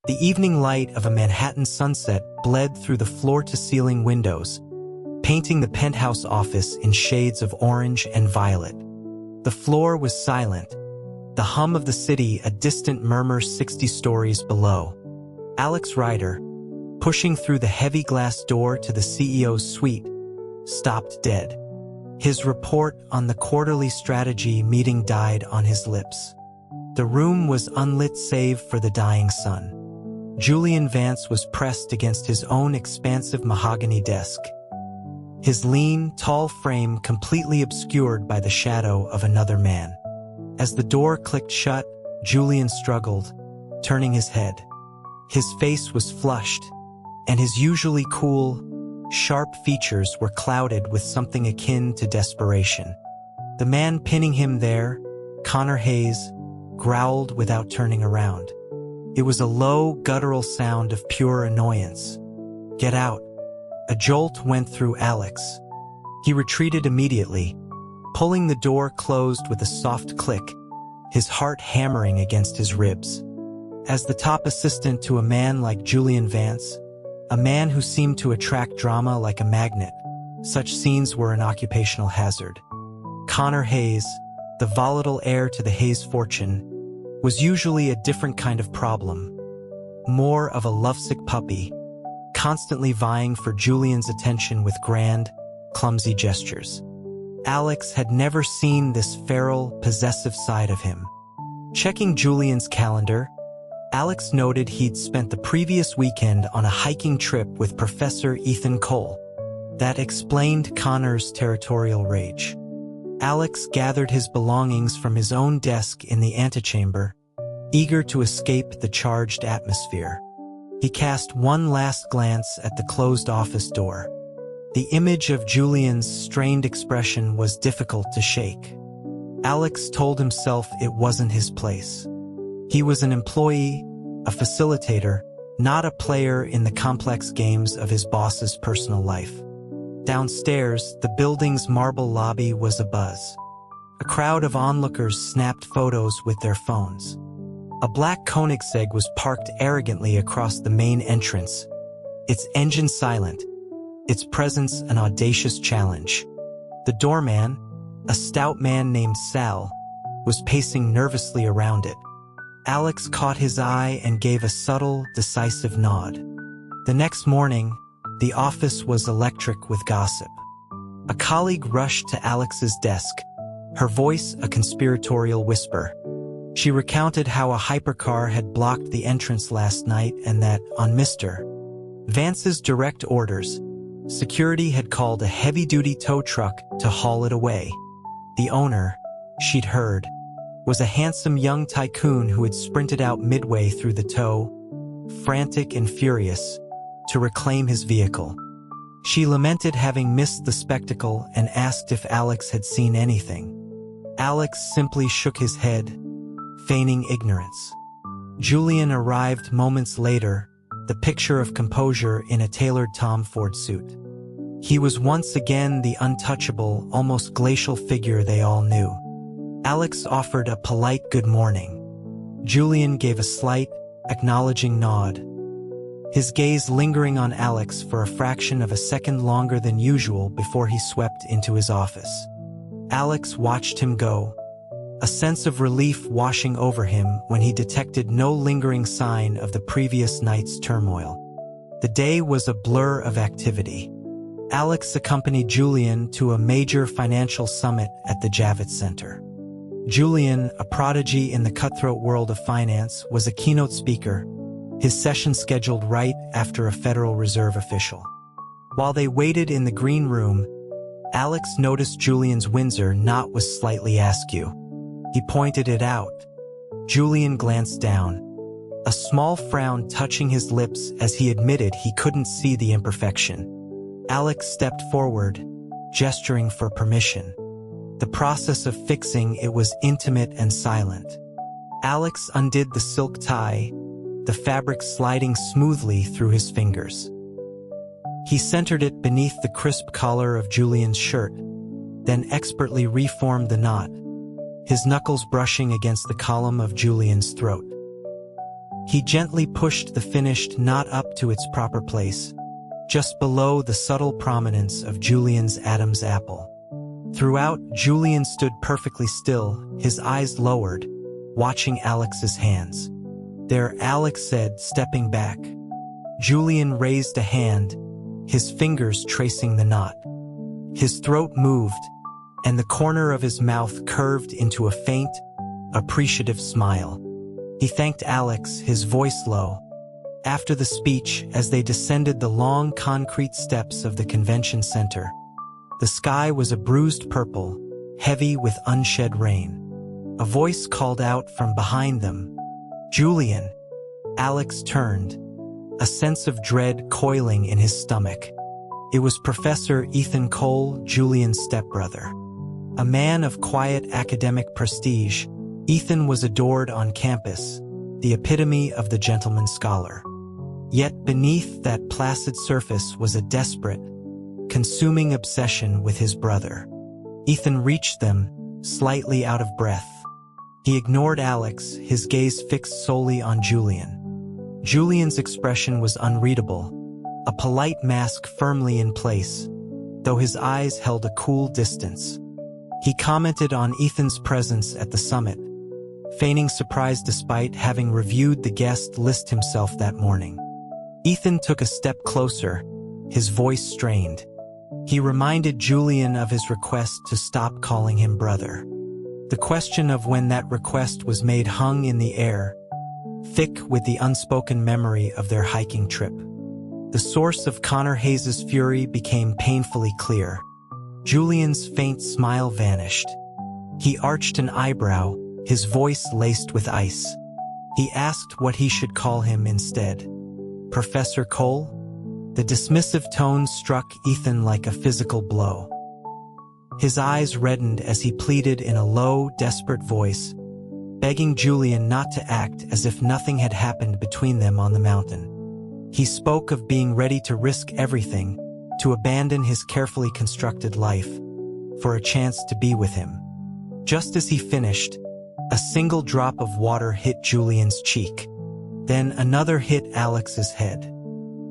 The evening light of a Manhattan sunset bled through the floor-to-ceiling windows, painting the penthouse office in shades of orange and violet. The floor was silent, the hum of the city a distant murmur 60 stories below. Alex Rider, pushing through the heavy glass door to the CEO's suite, stopped dead. His report on the quarterly strategy meeting died on his lips. The room was unlit save for the dying sun. Julian Vance was pressed against his own expansive mahogany desk, his lean, tall frame completely obscured by the shadow of another man. As the door clicked shut, Julian struggled, turning his head. His face was flushed, and his usually cool, sharp features were clouded with something akin to desperation. The man pinning him there, Connor Hayes, growled without turning around. It was a low, guttural sound of pure annoyance. "Get out." A jolt went through Alex. He retreated immediately, pulling the door closed with a soft click, his heart hammering against his ribs. As the top assistant to a man like Julian Vance, a man who seemed to attract drama like a magnet, such scenes were an occupational hazard. Connor Hayes, the volatile heir to the Hayes fortune, was usually a different kind of problem, more of a lovesick puppy, constantly vying for Julian's attention with grand, clumsy gestures. Alex had never seen this feral, possessive side of him. Checking Julian's calendar, Alex noted he'd spent the previous weekend on a hiking trip with Professor Ethan Cole. That explained Connor's territorial rage. Alex gathered his belongings from his own desk in the antechamber, eager to escape the charged atmosphere. He cast one last glance at the closed office door. The image of Julian's strained expression was difficult to shake. Alex told himself it wasn't his place. He was an employee, a facilitator, not a player in the complex games of his boss's personal life. Downstairs, the building's marble lobby was abuzz. A crowd of onlookers snapped photos with their phones. A black Koenigsegg was parked arrogantly across the main entrance, its engine silent, its presence an audacious challenge. The doorman, a stout man named Sal, was pacing nervously around it. Alex caught his eye and gave a subtle, decisive nod. The next morning, the office was electric with gossip. A colleague rushed to Alex's desk, her voice a conspiratorial whisper. She recounted how a hypercar had blocked the entrance last night and that, on Mr. Vance's direct orders, security had called a heavy-duty tow truck to haul it away. The owner, she'd heard, was a handsome young tycoon who had sprinted out midway through the tow, frantic and furious, to reclaim his vehicle. She lamented having missed the spectacle and asked if Alex had seen anything. Alex simply shook his head, feigning ignorance. Julian arrived moments later, the picture of composure in a tailored Tom Ford suit. He was once again the untouchable, almost glacial figure they all knew. Alex offered a polite good morning. Julian gave a slight, acknowledging nod, his gaze lingering on Alex for a fraction of a second longer than usual before he swept into his office. Alex watched him go, a sense of relief washing over him when he detected no lingering sign of the previous night's turmoil. The day was a blur of activity. Alex accompanied Julian to a major financial summit at the Javits Center. Julian, a prodigy in the cutthroat world of finance, was a keynote speaker, his session scheduled right after a Federal Reserve official. While they waited in the green room, Alex noticed Julian's Windsor knot was slightly askew. He pointed it out. Julian glanced down, a small frown touching his lips as he admitted he couldn't see the imperfection. Alex stepped forward, gesturing for permission. The process of fixing it was intimate and silent. Alex undid the silk tie, the fabric sliding smoothly through his fingers. He centered it beneath the crisp collar of Julian's shirt, then expertly reformed the knot, his knuckles brushing against the column of Julian's throat. He gently pushed the finished knot up to its proper place, just below the subtle prominence of Julian's Adam's apple. Throughout, Julian stood perfectly still, his eyes lowered, watching Alex's hands. "There," Alex said, stepping back. Julian raised a hand, his fingers tracing the knot. His throat moved, and the corner of his mouth curved into a faint, appreciative smile. He thanked Alex, his voice low. After the speech, as they descended the long concrete steps of the convention center, the sky was a bruised purple, heavy with unshed rain. A voice called out from behind them, "Julian." Alex turned, a sense of dread coiling in his stomach. It was Professor Ethan Cole, Julian's stepbrother. A man of quiet academic prestige, Ethan was adored on campus, the epitome of the gentleman scholar. Yet beneath that placid surface was a desperate, consuming obsession with his brother. Ethan reached them, slightly out of breath. He ignored Alex, his gaze fixed solely on Julian. Julian's expression was unreadable, a polite mask firmly in place, though his eyes held a cool distance. He commented on Ethan's presence at the summit, feigning surprise despite having reviewed the guest list himself that morning. Ethan took a step closer, his voice strained. He reminded Julian of his request to stop calling him brother. The question of when that request was made hung in the air, thick with the unspoken memory of their hiking trip. The source of Connor Hayes's fury became painfully clear. Julian's faint smile vanished. He arched an eyebrow, his voice laced with ice. He asked what he should call him instead. "Professor Cole?" The dismissive tone struck Ethan like a physical blow. His eyes reddened as he pleaded in a low, desperate voice, begging Julian not to act as if nothing had happened between them on the mountain. He spoke of being ready to risk everything, to abandon his carefully constructed life, for a chance to be with him. Just as he finished, a single drop of water hit Julian's cheek. Then another hit Alex's head.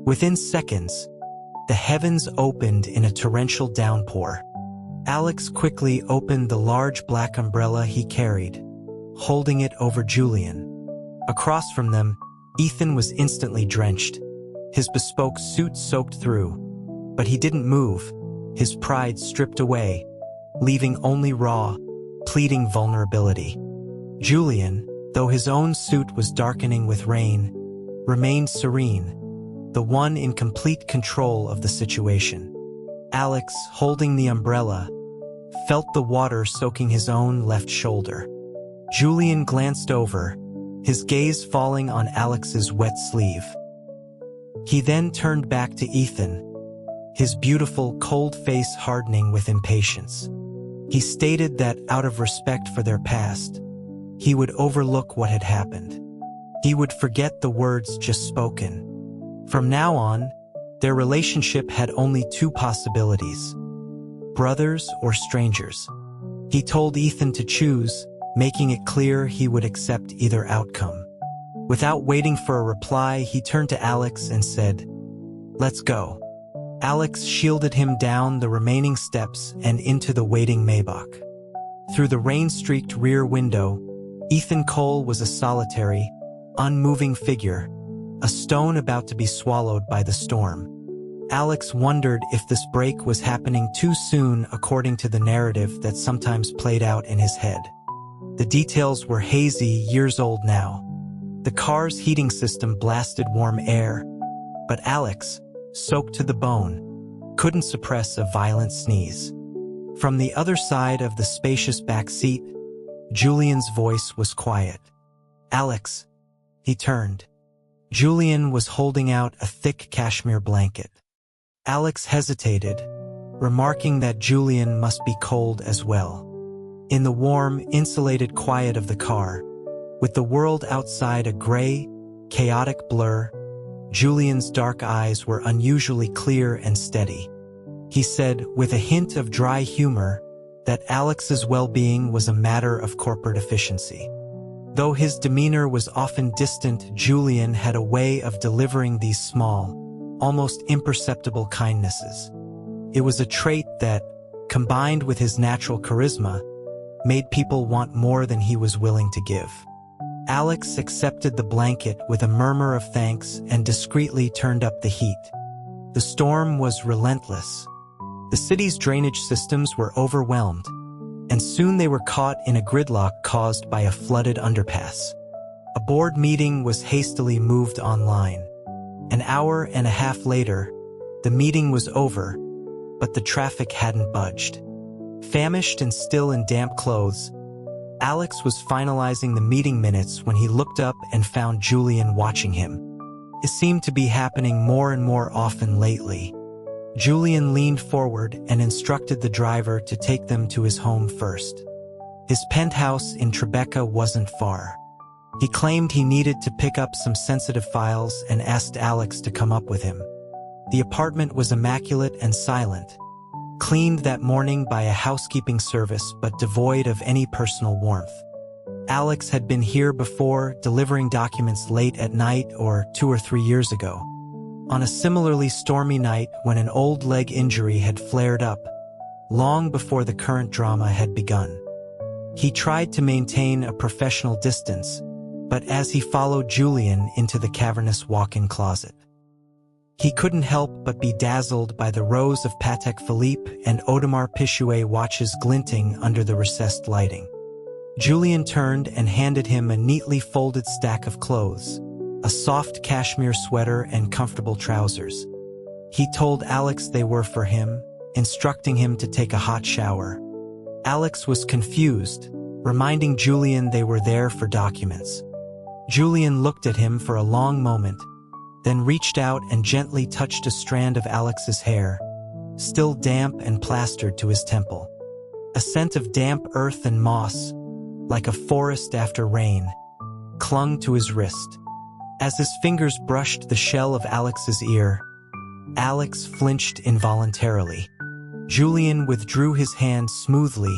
Within seconds, the heavens opened in a torrential downpour. Alex quickly opened the large black umbrella he carried, holding it over Julian. Across from them, Ethan was instantly drenched, his bespoke suit soaked through. But he didn't move, his pride stripped away, leaving only raw, pleading vulnerability. Julian, though his own suit was darkening with rain, remained serene, the one in complete control of the situation. Alex, holding the umbrella, felt the water soaking his own left shoulder. Julian glanced over, his gaze falling on Alex's wet sleeve. He then turned back to Ethan, his beautiful, cold face hardening with impatience. He stated that, out of respect for their past, he would overlook what had happened. He would forget the words just spoken. From now on, their relationship had only two possibilities: brothers or strangers. He told Ethan to choose, making it clear he would accept either outcome. Without waiting for a reply, he turned to Alex and said, "Let's go." Alex shielded him down the remaining steps and into the waiting Maybach. Through the rain-streaked rear window, Ethan Cole was a solitary, unmoving figure, a stone about to be swallowed by the storm. Alex wondered if this break was happening too soon according to the narrative that sometimes played out in his head. The details were hazy, years old now. The car's heating system blasted warm air, but Alex, soaked to the bone, couldn't suppress a violent sneeze. From the other side of the spacious back seat, Julian's voice was quiet. "Alex." He turned. Julian was holding out a thick cashmere blanket. Alex hesitated, remarking that Julian must be cold as well. In the warm, insulated quiet of the car, with the world outside a gray, chaotic blur, Julian's dark eyes were unusually clear and steady. He said, with a hint of dry humor, that Alex's well-being was a matter of corporate efficiency. Though his demeanor was often distant, Julian had a way of delivering these small, almost imperceptible kindnesses. It was a trait that, combined with his natural charisma, made people want more than he was willing to give. Alex accepted the blanket with a murmur of thanks and discreetly turned up the heat. The storm was relentless. The city's drainage systems were overwhelmed, and soon they were caught in a gridlock caused by a flooded underpass. A board meeting was hastily moved online. An hour and a half later, the meeting was over, but the traffic hadn't budged. Famished and still in damp clothes, Alex was finalizing the meeting minutes when he looked up and found Julian watching him. It seemed to be happening more and more often lately. Julian leaned forward and instructed the driver to take them to his home first. His penthouse in Tribeca wasn't far. He claimed he needed to pick up some sensitive files and asked Alex to come up with him. The apartment was immaculate and silent, cleaned that morning by a housekeeping service but devoid of any personal warmth. Alex had been here before, delivering documents late at night or 2 or 3 years ago. On a similarly stormy night when an old leg injury had flared up, long before the current drama had begun. He tried to maintain a professional distance, but as he followed Julian into the cavernous walk-in closet, he couldn't help but be dazzled by the rows of Patek Philippe and Audemars Piguet watches glinting under the recessed lighting. Julian turned and handed him a neatly folded stack of clothes, a soft cashmere sweater and comfortable trousers. He told Alex they were for him, instructing him to take a hot shower. Alex was confused, reminding Julian they were there for documents. Julian looked at him for a long moment, then reached out and gently touched a strand of Alex's hair, still damp and plastered to his temple. A scent of damp earth and moss, like a forest after rain, clung to his wrist. As his fingers brushed the shell of Alex's ear, Alex flinched involuntarily. Julian withdrew his hand smoothly,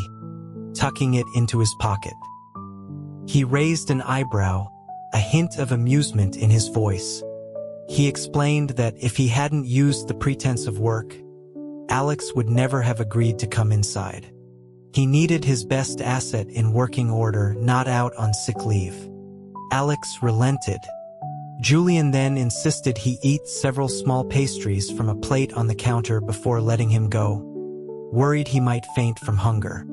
tucking it into his pocket. He raised an eyebrow, a hint of amusement in his voice. He explained that if he hadn't used the pretense of work, Alex would never have agreed to come inside. He needed his best asset in working order, not out on sick leave. Alex relented. Julian then insisted he eat several small pastries from a plate on the counter before letting him go, worried he might faint from hunger.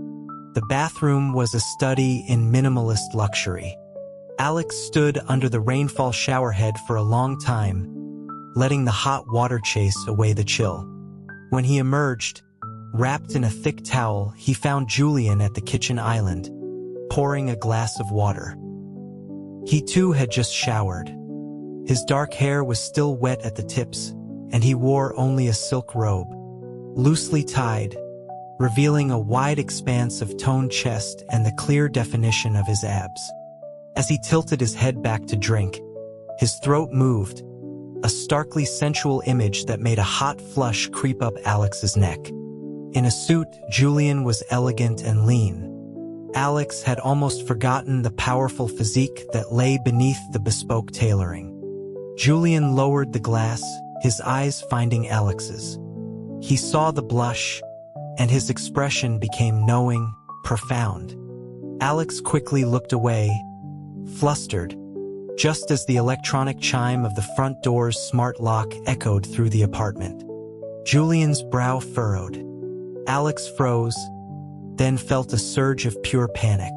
The bathroom was a study in minimalist luxury. Alex stood under the rainfall showerhead for a long time, letting the hot water chase away the chill. When he emerged, wrapped in a thick towel, he found Julian at the kitchen island, pouring a glass of water. He too had just showered. His dark hair was still wet at the tips, and he wore only a silk robe, loosely tied, revealing a wide expanse of toned chest and the clear definition of his abs. As he tilted his head back to drink, his throat moved, a starkly sensual image that made a hot flush creep up Alex's neck. In a suit, Julian was elegant and lean. Alex had almost forgotten the powerful physique that lay beneath the bespoke tailoring. Julian lowered the glass, his eyes finding Alex's. He saw the blush, and his expression became knowing, profound. Alex quickly looked away, flustered, just as the electronic chime of the front door's smart lock echoed through the apartment. Julian's brow furrowed. Alex froze, then felt a surge of pure panic.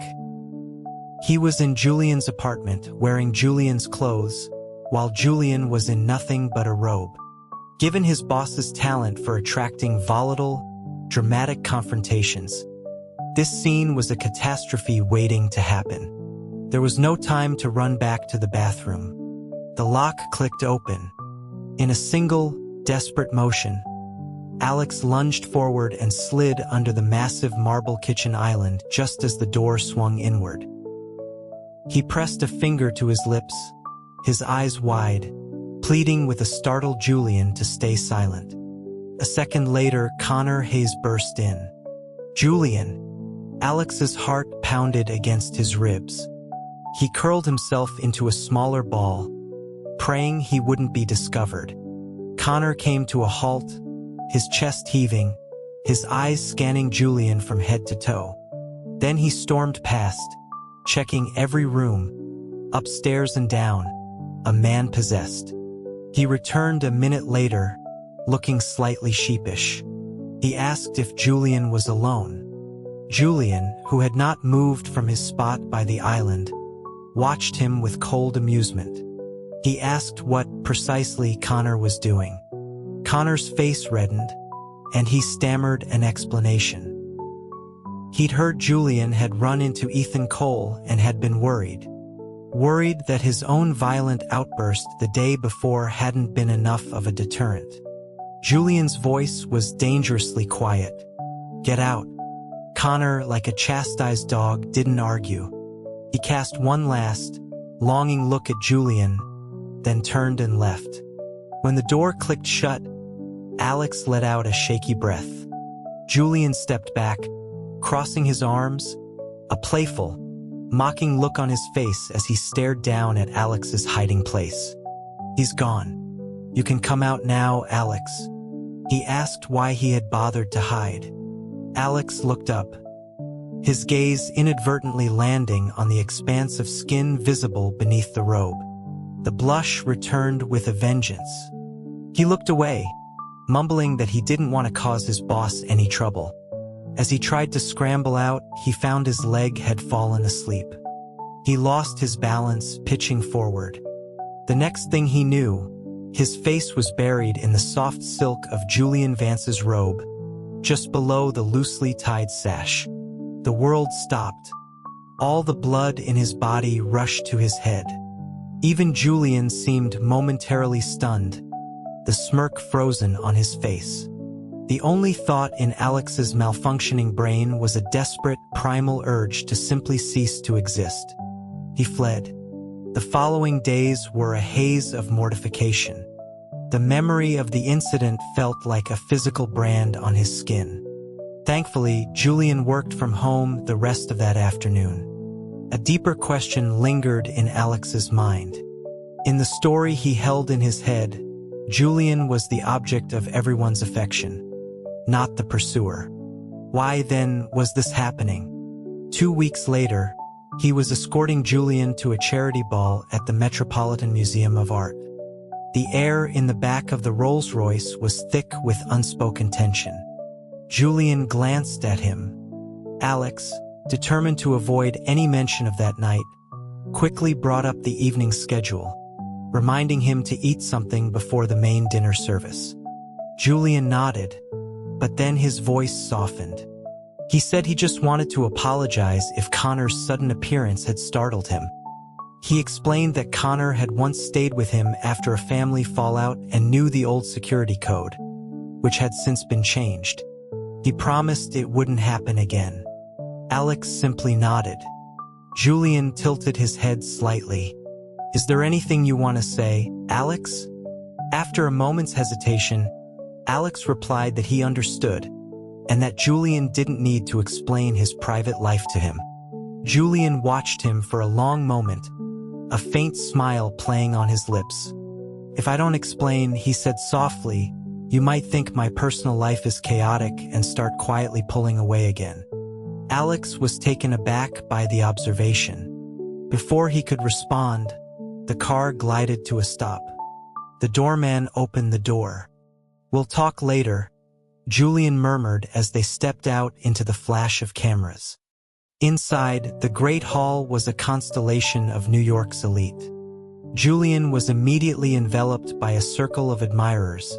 He was in Julian's apartment, wearing Julian's clothes, while Julian was in nothing but a robe. Given his boss's talent for attracting volatile, dramatic confrontations, this scene was a catastrophe waiting to happen. There was no time to run back to the bathroom. The lock clicked open. In a single, desperate motion, Alex lunged forward and slid under the massive marble kitchen island just as the door swung inward. He pressed a finger to his lips, his eyes wide, pleading with a startled Julian to stay silent. A second later, Connor Hayes burst in. "Julian!" Alex's heart pounded against his ribs. He curled himself into a smaller ball, praying he wouldn't be discovered. Connor came to a halt, his chest heaving, his eyes scanning Julian from head to toe. Then he stormed past, checking every room, upstairs and down, a man possessed. He returned a minute later, looking slightly sheepish. He asked if Julian was alone. Julian, who had not moved from his spot by the island, watched him with cold amusement. He asked what precisely Connor was doing. Connor's face reddened, and he stammered an explanation. He'd heard Julian had run into Ethan Cole and had been worried. Worried that his own violent outburst the day before hadn't been enough of a deterrent. Julian's voice was dangerously quiet. "Get out." Connor, like a chastised dog, didn't argue. He cast one last, longing look at Julian, then turned and left. When the door clicked shut, Alex let out a shaky breath. Julian stepped back, crossing his arms, a playful, mocking look on his face as he stared down at Alex's hiding place. "He's gone. You can come out now, Alex." He asked why he had bothered to hide. Alex looked up, his gaze inadvertently landing on the expanse of skin visible beneath the robe. The blush returned with a vengeance. He looked away, mumbling that he didn't want to cause his boss any trouble. As he tried to scramble out, he found his leg had fallen asleep. He lost his balance, pitching forward. The next thing he knew, his face was buried in the soft silk of Julian Vance's robe, just below the loosely tied sash. The world stopped. All the blood in his body rushed to his head. Even Julian seemed momentarily stunned, the smirk frozen on his face. The only thought in Alex's malfunctioning brain was a desperate, primal urge to simply cease to exist. He fled. The following days were a haze of mortification. The memory of the incident felt like a physical brand on his skin. Thankfully, Julian worked from home the rest of that afternoon. A deeper question lingered in Alex's mind. In the story he held in his head, Julian was the object of everyone's affection, not the pursuer. Why, then, was this happening? 2 weeks later, he was escorting Julian to a charity ball at the Metropolitan Museum of Art. The air in the back of the Rolls-Royce was thick with unspoken tension. Julian glanced at him. Alex, determined to avoid any mention of that night, quickly brought up the evening schedule, reminding him to eat something before the main dinner service. Julian nodded, but then his voice softened. He said he just wanted to apologize if Connor's sudden appearance had startled him. He explained that Connor had once stayed with him after a family fallout and knew the old security code, which had since been changed. He promised it wouldn't happen again. Alex simply nodded. Julian tilted his head slightly. "Is there anything you want to say, Alex?" After a moment's hesitation, Alex replied that he understood, and that Julian didn't need to explain his private life to him. Julian watched him for a long moment, a faint smile playing on his lips. "If I don't explain," he said softly, "you might think my personal life is chaotic and start quietly pulling away again." Alex was taken aback by the observation. Before he could respond, the car glided to a stop. The doorman opened the door. "We'll talk later," Julian murmured as they stepped out into the flash of cameras. Inside, the Great Hall was a constellation of New York's elite. Julian was immediately enveloped by a circle of admirers,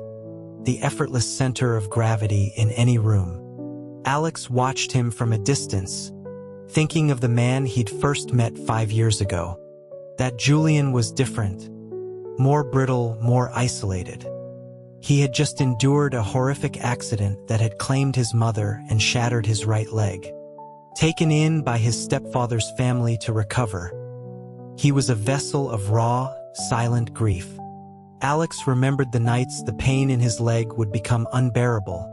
the effortless center of gravity in any room. Alex watched him from a distance, thinking of the man he'd first met 5 years ago. That Julian was different, more brittle, more isolated. He had just endured a horrific accident that had claimed his mother and shattered his right leg. Taken in by his stepfather's family to recover, he was a vessel of raw, silent grief. Alex remembered the nights the pain in his leg would become unbearable,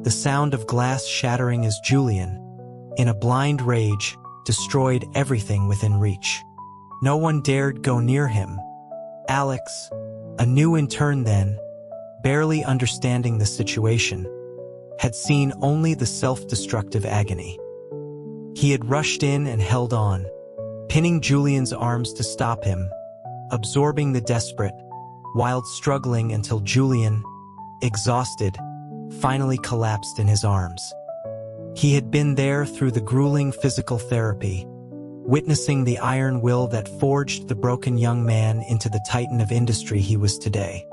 the sound of glass shattering as Julian, in a blind rage, destroyed everything within reach. No one dared go near him. Alex, a new intern then, barely understanding the situation, had seen only the self-destructive agony. He had rushed in and held on, pinning Julian's arms to stop him, absorbing the desperate, wild struggling until Julian, exhausted, finally collapsed in his arms. He had been there through the grueling physical therapy, witnessing the iron will that forged the broken young man into the titan of industry he was today.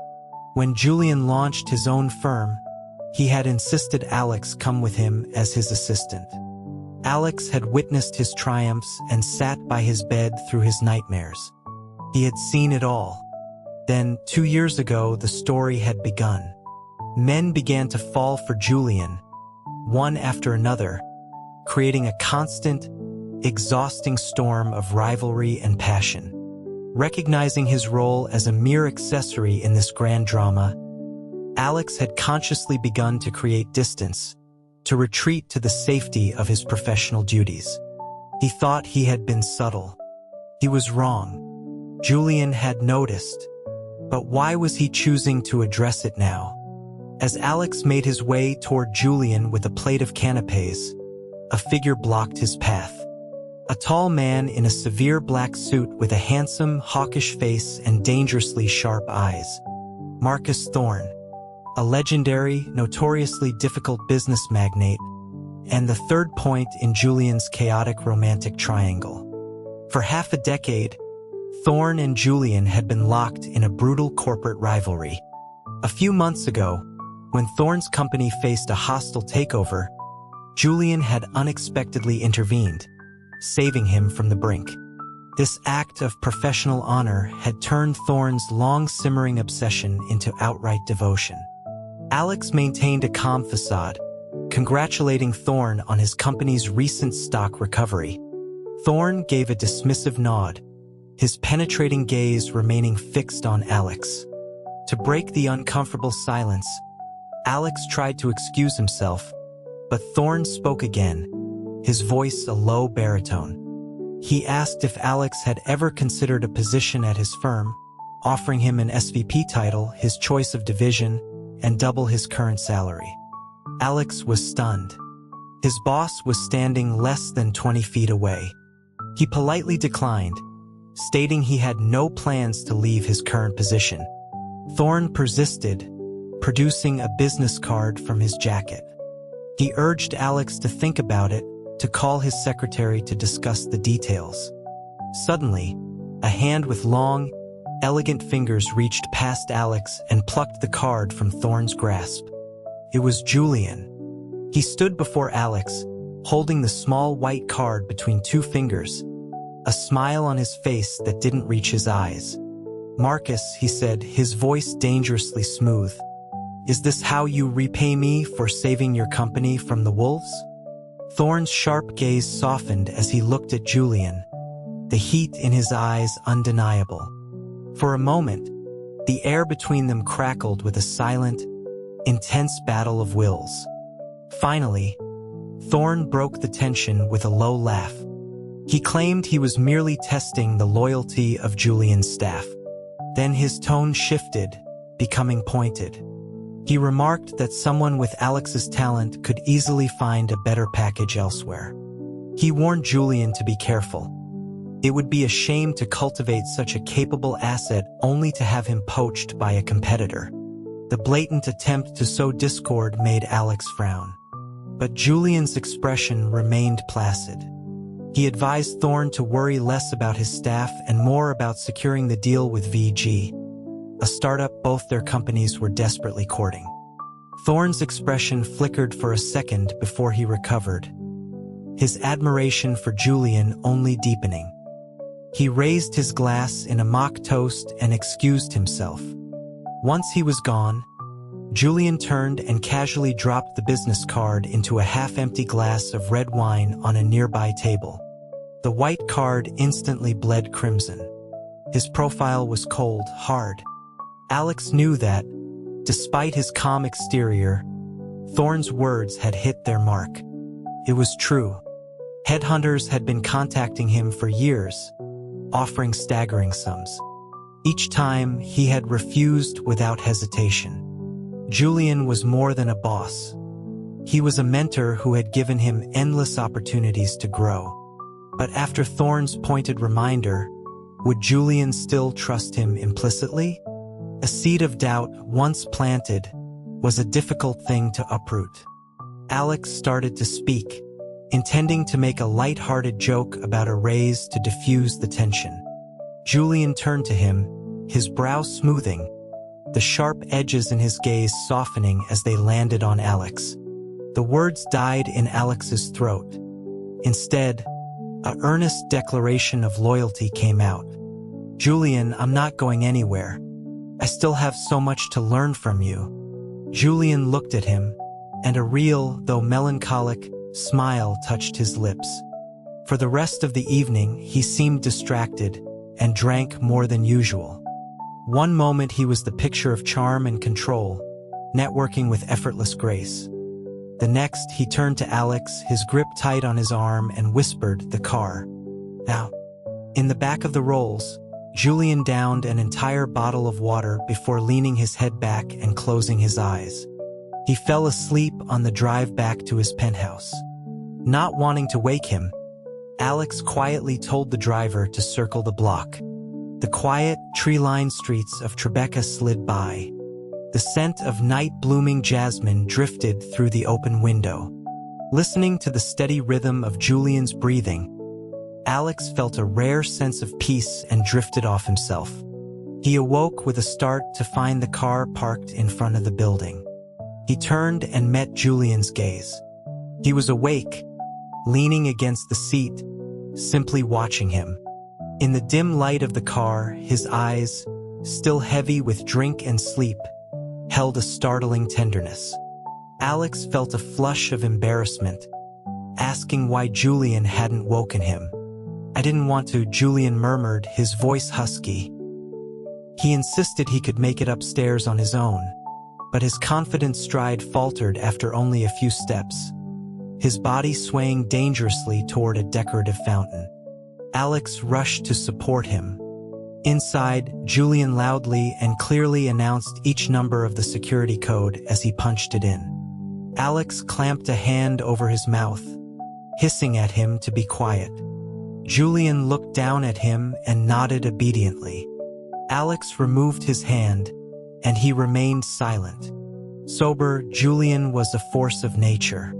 When Julian launched his own firm, he had insisted Alex come with him as his assistant. Alex had witnessed his triumphs and sat by his bed through his nightmares. He had seen it all. Then, 2 years ago, the story had begun. Men began to fall for Julian, one after another, creating a constant, exhausting storm of rivalry and passion. Recognizing his role as a mere accessory in this grand drama, Alex had consciously begun to create distance, to retreat to the safety of his professional duties. He thought he had been subtle. He was wrong. Julian had noticed. But why was he choosing to address it now? As Alex made his way toward Julian with a plate of canapés, a figure blocked his path. A tall man in a severe black suit with a handsome, hawkish face and dangerously sharp eyes. Marcus Thorne, a legendary, notoriously difficult business magnate, and the third point in Julian's chaotic romantic triangle. For half a decade, Thorne and Julian had been locked in a brutal corporate rivalry. A few months ago, when Thorne's company faced a hostile takeover, Julian had unexpectedly intervened, saving him from the brink. This act of professional honor had turned Thorne's long-simmering obsession into outright devotion. Alex maintained a calm facade, congratulating Thorne on his company's recent stock recovery. Thorne gave a dismissive nod, his penetrating gaze remaining fixed on Alex. To break the uncomfortable silence, Alex tried to excuse himself, but Thorne spoke again, his voice a low baritone. He asked if Alex had ever considered a position at his firm, offering him an SVP title, his choice of division, and double his current salary. Alex was stunned. His boss was standing less than 20 feet away. He politely declined, stating he had no plans to leave his current position. Thorne persisted, producing a business card from his jacket. He urged Alex to think about it, to call his secretary to discuss the details. Suddenly, a hand with long, elegant fingers reached past Alex and plucked the card from Thorne's grasp. It was Julian. He stood before Alex, holding the small white card between two fingers, a smile on his face that didn't reach his eyes. "Marcus," he said, his voice dangerously smooth, "is this how you repay me for saving your company from the wolves?" Thorne's sharp gaze softened as he looked at Julian, the heat in his eyes undeniable. For a moment, the air between them crackled with a silent, intense battle of wills. Finally, Thorne broke the tension with a low laugh. He claimed he was merely testing the loyalty of Julian's staff. Then his tone shifted, becoming pointed. He remarked that someone with Alex's talent could easily find a better package elsewhere. He warned Julian to be careful. It would be a shame to cultivate such a capable asset only to have him poached by a competitor. The blatant attempt to sow discord made Alex frown. But Julian's expression remained placid. He advised Thorne to worry less about his staff and more about securing the deal with VG, a startup both their companies were desperately courting. Thorne's expression flickered for a second before he recovered, his admiration for Julian only deepening. He raised his glass in a mock toast and excused himself. Once he was gone, Julian turned and casually dropped the business card into a half-empty glass of red wine on a nearby table. The white card instantly bled crimson. His profile was cold, hard. Alex knew that, despite his calm exterior, Thorne's words had hit their mark. It was true. Headhunters had been contacting him for years, offering staggering sums. Each time, he had refused without hesitation. Julian was more than a boss. He was a mentor who had given him endless opportunities to grow. But after Thorne's pointed reminder, would Julian still trust him implicitly? A seed of doubt, once planted, was a difficult thing to uproot. Alex started to speak, intending to make a light-hearted joke about a raise to diffuse the tension. Julian turned to him, his brow smoothing, the sharp edges in his gaze softening as they landed on Alex. The words died in Alex's throat. Instead, an earnest declaration of loyalty came out. "Julian, I'm not going anywhere. I still have so much to learn from you." Julian looked at him, and a real, though melancholic, smile touched his lips. For the rest of the evening, he seemed distracted and drank more than usual. One moment he was the picture of charm and control, networking with effortless grace. The next, he turned to Alex, his grip tight on his arm, and whispered, "The car. Now." In the back of the Rolls, Julian downed an entire bottle of water before leaning his head back and closing his eyes. He fell asleep on the drive back to his penthouse. Not wanting to wake him, Alex quietly told the driver to circle the block. The quiet, tree-lined streets of Tribeca slid by. The scent of night-blooming jasmine drifted through the open window. Listening to the steady rhythm of Julian's breathing, Alex felt a rare sense of peace and drifted off himself. He awoke with a start to find the car parked in front of the building. He turned and met Julian's gaze. He was awake, leaning against the seat, simply watching him. In the dim light of the car, his eyes, still heavy with drink and sleep, held a startling tenderness. Alex felt a flush of embarrassment, asking why Julian hadn't woken him. "I didn't want to," Julian murmured, his voice husky. He insisted he could make it upstairs on his own, but his confident stride faltered after only a few steps, his body swaying dangerously toward a decorative fountain. Alex rushed to support him. Inside, Julian loudly and clearly announced each number of the security code as he punched it in. Alex clamped a hand over his mouth, hissing at him to be quiet. Julian looked down at him and nodded obediently. Alex removed his hand, and he remained silent. Sober, Julian was a force of nature.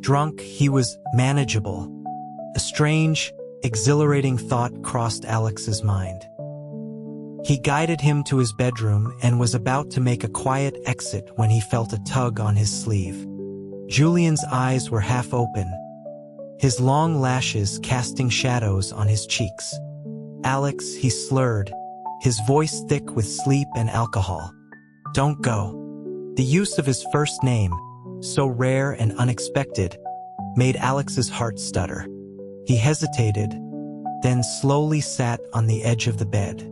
Drunk, he was manageable. A strange, exhilarating thought crossed Alex's mind. He guided him to his bedroom and was about to make a quiet exit when he felt a tug on his sleeve. Julian's eyes were half open, his long lashes casting shadows on his cheeks. "Alex," he slurred, his voice thick with sleep and alcohol. "Don't go." The use of his first name, so rare and unexpected, made Alex's heart stutter. He hesitated, then slowly sat on the edge of the bed.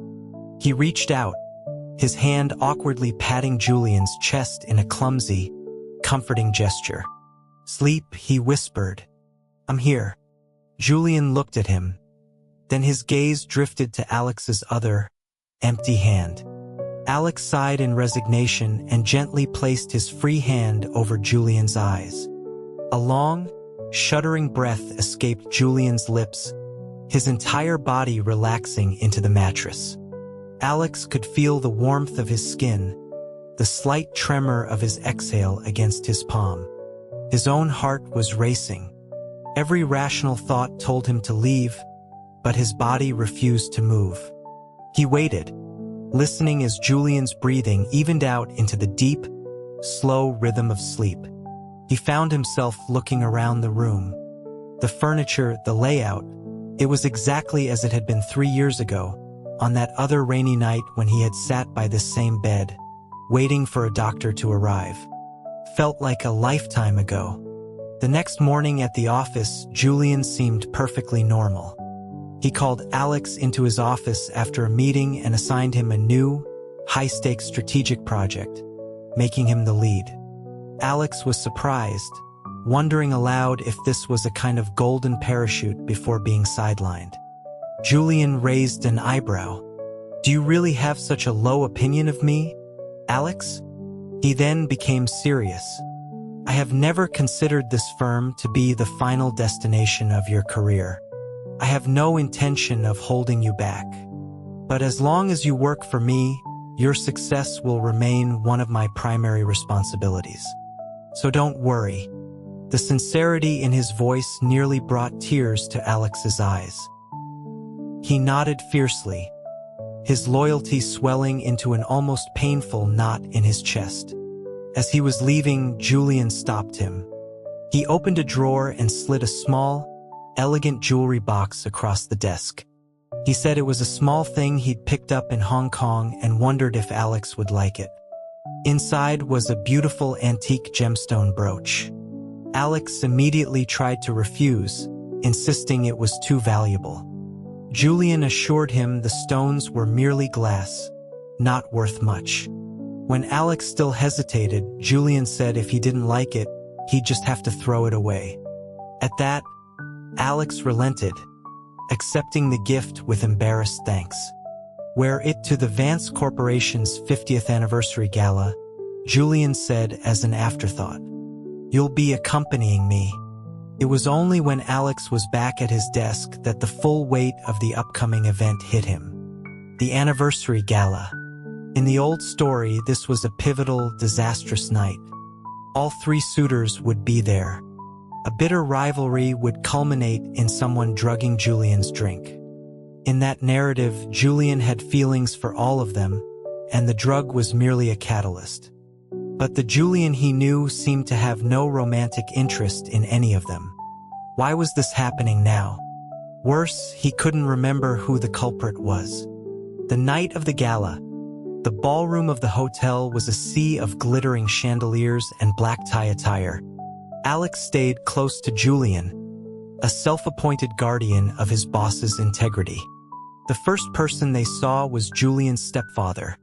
He reached out, his hand awkwardly patting Julian's chest in a clumsy, comforting gesture. "Sleep," he whispered. "I'm here." Julian looked at him. Then his gaze drifted to Alex's other, empty hand. Alex sighed in resignation and gently placed his free hand over Julian's eyes. A long, shuddering breath escaped Julian's lips, his entire body relaxing into the mattress. Alex could feel the warmth of his skin, the slight tremor of his exhale against his palm. His own heart was racing. Every rational thought told him to leave, but his body refused to move. He waited, listening as Julian's breathing evened out into the deep, slow rhythm of sleep. He found himself looking around the room. The furniture, the layout, it was exactly as it had been 3 years ago, on that other rainy night when he had sat by this same bed, waiting for a doctor to arrive. Felt like a lifetime ago. The next morning at the office, Julian seemed perfectly normal. He called Alex into his office after a meeting and assigned him a new, high-stakes strategic project, making him the lead. Alex was surprised, wondering aloud if this was a kind of golden parachute before being sidelined. Julian raised an eyebrow. Do you really have such a low opinion of me, Alex? He then became serious. I have never considered this firm to be the final destination of your career. I have no intention of holding you back. But as long as you work for me, your success will remain one of my primary responsibilities. So don't worry. The sincerity in his voice nearly brought tears to Alex's eyes. He nodded fiercely, his loyalty swelling into an almost painful knot in his chest. As he was leaving, Julian stopped him. He opened a drawer and slid a small, elegant jewelry box across the desk. He said it was a small thing he'd picked up in Hong Kong and wondered if Alex would like it. Inside was a beautiful antique gemstone brooch. Alex immediately tried to refuse, insisting it was too valuable. Julian assured him the stones were merely glass, not worth much. When Alex still hesitated, Julian said if he didn't like it, he'd just have to throw it away. At that, Alex relented, accepting the gift with embarrassed thanks. Wear it to the Vance Corporation's 50th anniversary gala, Julian said as an afterthought. You'll be accompanying me. It was only when Alex was back at his desk that the full weight of the upcoming event hit him. The anniversary gala. In the old story, this was a pivotal, disastrous night. All three suitors would be there. A bitter rivalry would culminate in someone drugging Julian's drink. In that narrative, Julian had feelings for all of them, and the drug was merely a catalyst. But the Julian he knew seemed to have no romantic interest in any of them. Why was this happening now? Worse, he couldn't remember who the culprit was. The night of the gala, the ballroom of the hotel was a sea of glittering chandeliers and black tie attire. Alex stayed close to Julian, a self-appointed guardian of his boss's integrity. The first person they saw was Julian's stepfather,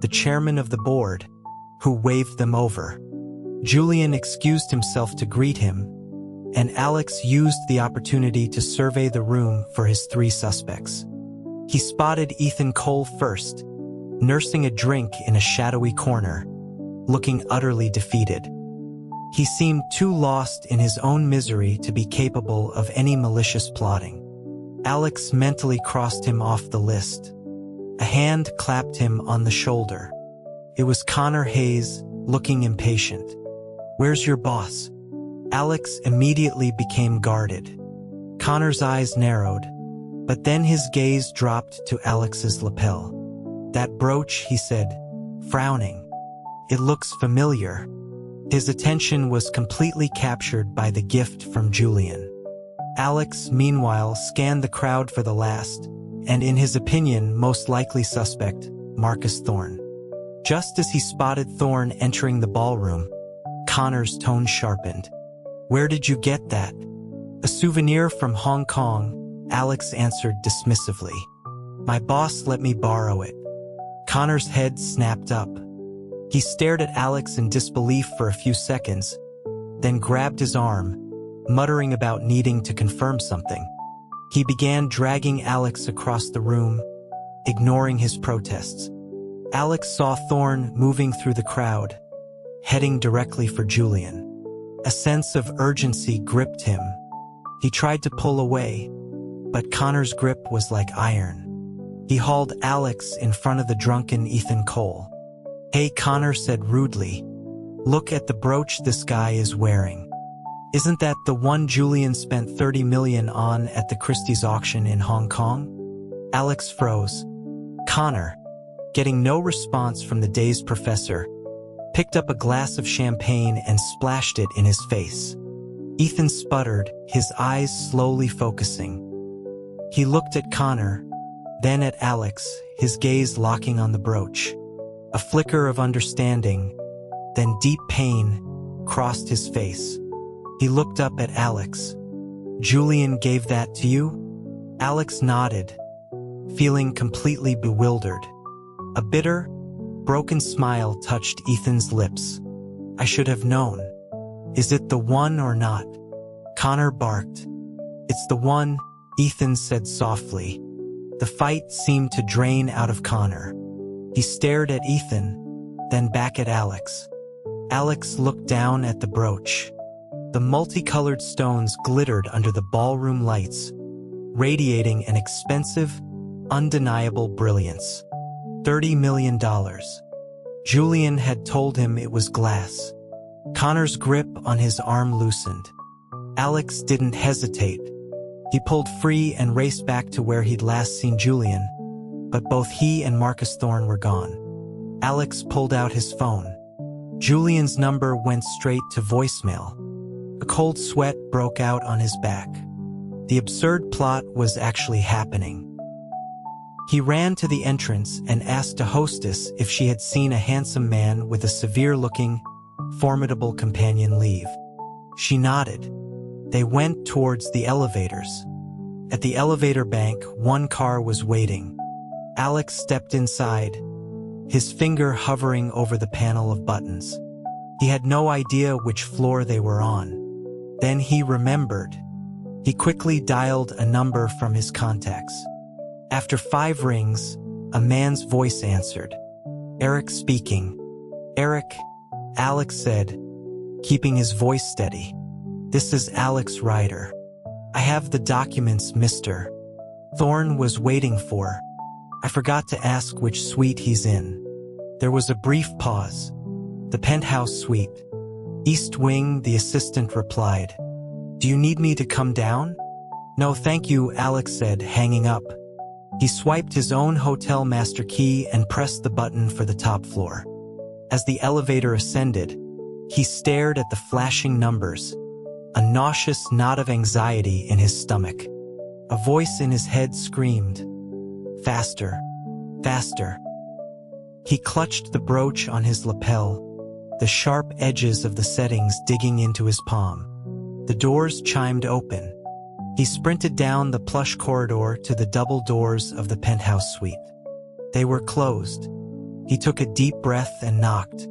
the chairman of the board, who waved them over. Julian excused himself to greet him, and Alex used the opportunity to survey the room for his three suspects. He spotted Ethan Cole first, nursing a drink in a shadowy corner, looking utterly defeated. He seemed too lost in his own misery to be capable of any malicious plotting. Alex mentally crossed him off the list. A hand clapped him on the shoulder. It was Connor Hayes, looking impatient. "Where's your boss?" Alex immediately became guarded. Connor's eyes narrowed, but then his gaze dropped to Alex's lapel. "That brooch," he said, frowning. "It looks familiar." His attention was completely captured by the gift from Julian. Alex, meanwhile, scanned the crowd for the last, and in his opinion, most likely suspect, Marcus Thorne. Just as he spotted Thorne entering the ballroom, Connor's tone sharpened. "Where did you get that?" "A souvenir from Hong Kong," Alex answered dismissively. "My boss let me borrow it." Connor's head snapped up. He stared at Alex in disbelief for a few seconds, then grabbed his arm, muttering about needing to confirm something. He began dragging Alex across the room, ignoring his protests. Alex saw Thorne moving through the crowd, heading directly for Julian. A sense of urgency gripped him. He tried to pull away, but Connor's grip was like iron. He hauled Alex in front of the drunken Ethan Cole. "Hey," Connor said rudely. "Look at the brooch this guy is wearing. Isn't that the one Julian spent $30 million on at the Christie's auction in Hong Kong?" Alex froze. Connor, getting no response from the dazed professor, picked up a glass of champagne and splashed it in his face. Ethan sputtered, his eyes slowly focusing. He looked at Connor, then at Alex, his gaze locking on the brooch. A flicker of understanding, then deep pain, crossed his face. He looked up at Alex. "Julian gave that to you?" Alex nodded, feeling completely bewildered. A bitter, broken smile touched Ethan's lips. "I should have known. Is it the one or not?" Connor barked. "It's the one," Ethan said softly, The fight seemed to drain out of Connor. He stared at Ethan, then back at Alex. Alex looked down at the brooch. The multicolored stones glittered under the ballroom lights, radiating an expensive, undeniable brilliance. $30 million. Julian had told him it was glass. Connor's grip on his arm loosened. Alex didn't hesitate. He pulled free and raced back to where he'd last seen Julian, but both he and Marcus Thorne were gone. Alex pulled out his phone. Julian's number went straight to voicemail. A cold sweat broke out on his back. The absurd plot was actually happening. He ran to the entrance and asked a hostess if she had seen a handsome man with a severe-looking, formidable companion leave. She nodded. They went towards the elevators. At the elevator bank, one car was waiting. Alex stepped inside, his finger hovering over the panel of buttons. He had no idea which floor they were on. Then he remembered. He quickly dialed a number from his contacts. After 5 rings, a man's voice answered. Eric speaking. Eric, Alex said, keeping his voice steady. This is Alex Ryder. I have the documents, Mr. Thorne was waiting for. I forgot to ask which suite he's in. There was a brief pause. The penthouse suite. East Wing, the assistant replied. Do you need me to come down? No, thank you, Alex said, hanging up. He swiped his own hotel master key and pressed the button for the top floor. As the elevator ascended, he stared at the flashing numbers, a nauseous knot of anxiety in his stomach. A voice in his head screamed, faster, faster. He clutched the brooch on his lapel, the sharp edges of the settings digging into his palm. The doors chimed open. He sprinted down the plush corridor to the double doors of the penthouse suite. They were closed. He took a deep breath and knocked.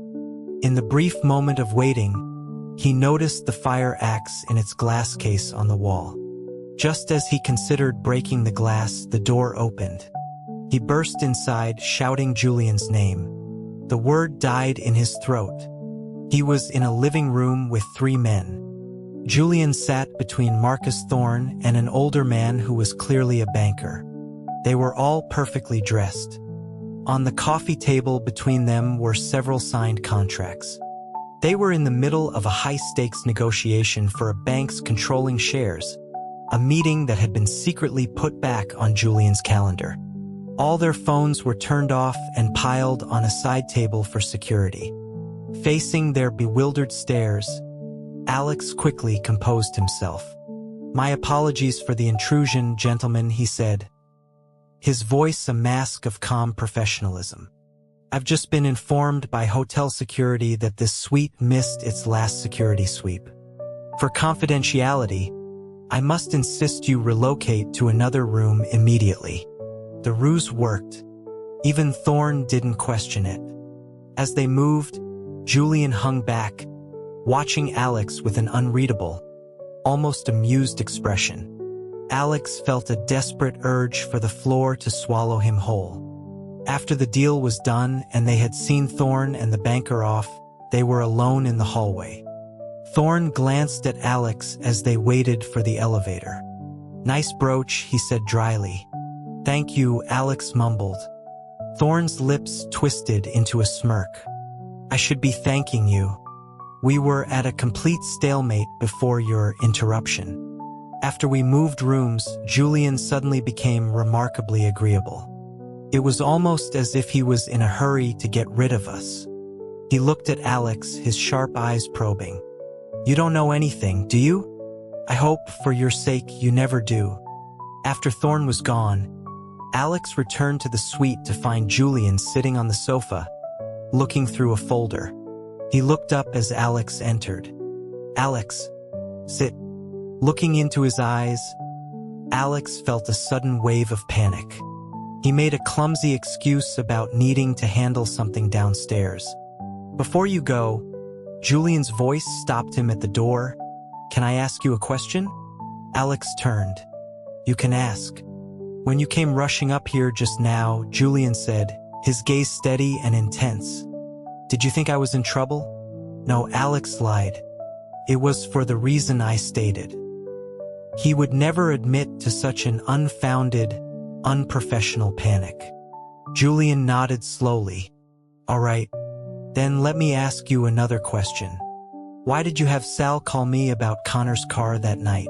In the brief moment of waiting, he noticed the fire axe in its glass case on the wall. Just as he considered breaking the glass, the door opened. He burst inside, shouting Julian's name. The word died in his throat. He was in a living room with 3 men. Julian sat between Marcus Thorne and an older man who was clearly a banker. They were all perfectly dressed. On the coffee table between them were several signed contracts. They were in the middle of a high-stakes negotiation for a bank's controlling shares, a meeting that had been secretly put back on Julian's calendar. All their phones were turned off and piled on a side table for security. Facing their bewildered stares, Alex quickly composed himself. My apologies for the intrusion, gentlemen, he said, his voice a mask of calm professionalism. I've just been informed by hotel security that this suite missed its last security sweep. For confidentiality, I must insist you relocate to another room immediately. The ruse worked. Even Thorne didn't question it. As they moved, Julian hung back, watching Alex with an unreadable, almost amused expression. Alex felt a desperate urge for the floor to swallow him whole. After the deal was done and they had seen Thorne and the banker off, they were alone in the hallway. Thorne glanced at Alex as they waited for the elevator. Nice brooch, he said dryly. Thank you, Alex mumbled. Thorne's lips twisted into a smirk. I should be thanking you. We were at a complete stalemate before your interruption. After we moved rooms, Julian suddenly became remarkably agreeable. It was almost as if he was in a hurry to get rid of us. He looked at Alex, his sharp eyes probing. You don't know anything, do you? I hope, for your sake, you never do. After Thorne was gone, Alex returned to the suite to find Julian sitting on the sofa, looking through a folder. He looked up as Alex entered. Alex, sit. Looking into his eyes, Alex felt a sudden wave of panic. He made a clumsy excuse about needing to handle something downstairs. Before you go, Julian's voice stopped him at the door. Can I ask you a question? Alex turned. You can ask. When you came rushing up here just now, Julian said, his gaze steady and intense. Did you think I was in trouble? No, Alex lied. It was for the reason I stated. He would never admit to such an unfounded, unprofessional panic. Julian nodded slowly. All right, then let me ask you another question. Why did you have Sal call me about Connor's car that night?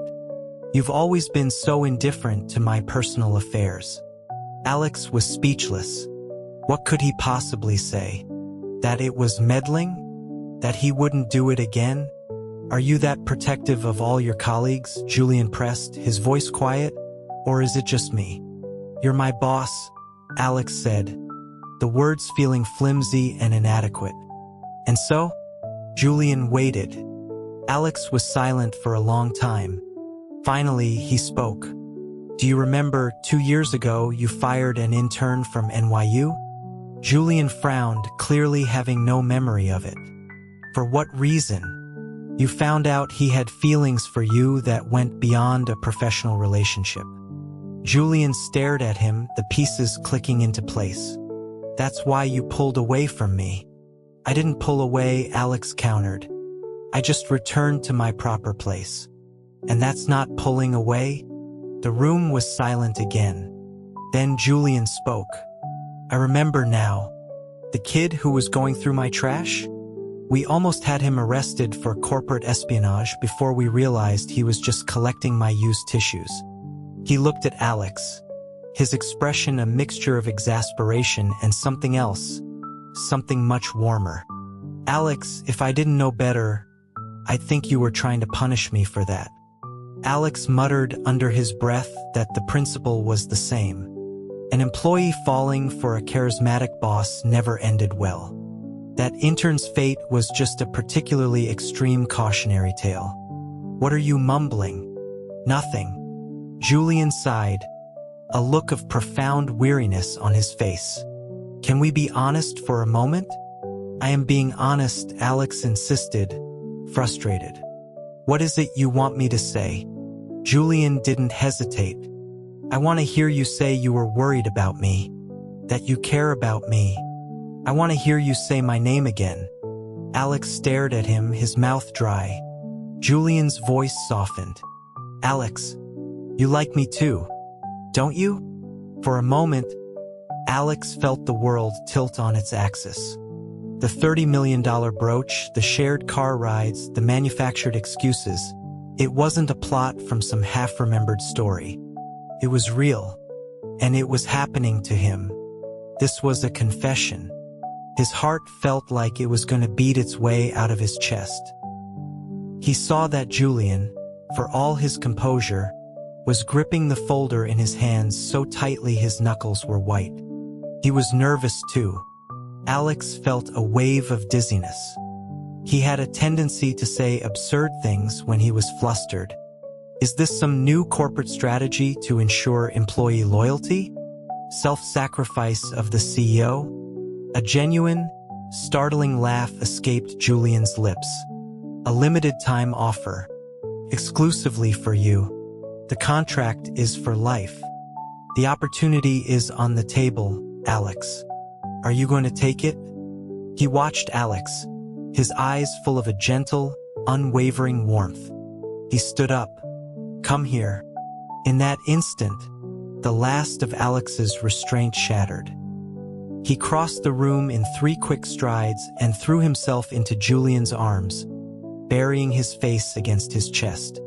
You've always been so indifferent to my personal affairs. Alex was speechless. What could he possibly say? That it was meddling? That he wouldn't do it again? Are you that protective of all your colleagues? Julian pressed, his voice quiet. Or is it just me? You're my boss, Alex said, the words feeling flimsy and inadequate. And so? Julian waited. Alex was silent for a long time. Finally, he spoke. Do you remember 2 years ago you fired an intern from NYU? Julian frowned, clearly having no memory of it. For what reason? You found out he had feelings for you that went beyond a professional relationship. Julian stared at him, the pieces clicking into place. That's why you pulled away from me. I didn't pull away, Alex countered. I just returned to my proper place. And that's not pulling away? The room was silent again. Then Julian spoke. I remember now. The kid who was going through my trash? We almost had him arrested for corporate espionage before we realized he was just collecting my used tissues. He looked at Alex, his expression a mixture of exasperation and something else, something much warmer. Alex, if I didn't know better, I'd think you were trying to punish me for that. Alex muttered under his breath that the principle was the same. An employee falling for a charismatic boss never ended well. That intern's fate was just a particularly extreme cautionary tale. What are you mumbling? Nothing. Julian sighed, a look of profound weariness on his face. Can we be honest for a moment? I am being honest, Alex insisted, frustrated. What is it you want me to say? Julian didn't hesitate. I want to hear you say you were worried about me, that you care about me. I want to hear you say my name again. Alex stared at him, his mouth dry. Julian's voice softened. Alex, you like me too, don't you? For a moment, Alex felt the world tilt on its axis. The $30 million brooch, the shared car rides, the manufactured excuses. It wasn't a plot from some half-remembered story. It was real, and it was happening to him. This was a confession. His heart felt like it was going to beat its way out of his chest. He saw that Julian, for all his composure, was gripping the folder in his hands so tightly his knuckles were white. He was nervous too. Alex felt a wave of dizziness. He had a tendency to say absurd things when he was flustered. Is this some new corporate strategy to ensure employee loyalty? Self-sacrifice of the CEO? A genuine, startling laugh escaped Julian's lips. A limited-time offer. Exclusively for you. The contract is for life. The opportunity is on the table, Alex. Are you going to take it? He watched Alex, his eyes full of a gentle, unwavering warmth. He stood up. Come here. In that instant, the last of Alex's restraint shattered. He crossed the room in 3 quick strides and threw himself into Julian's arms, burying his face against his chest.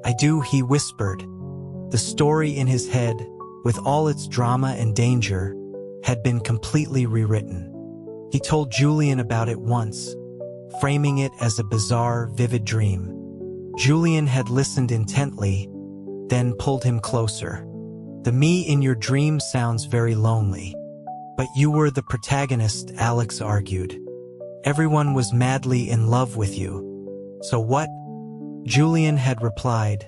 I do, he whispered. The story in his head, with all its drama and danger, had been completely rewritten. He told Julian about it once, framing it as a bizarre, vivid dream. Julian had listened intently, then pulled him closer. The me in your dream sounds very lonely. But you were the protagonist, Alex argued. Everyone was madly in love with you. So what? Julian had replied,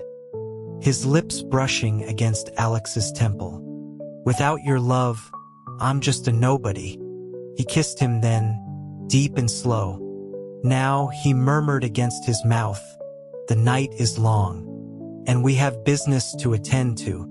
his lips brushing against Alex's temple. Without your love, I'm just a nobody. He kissed him then, deep and slow. Now, he murmured against his mouth, the night is long, and we have business to attend to.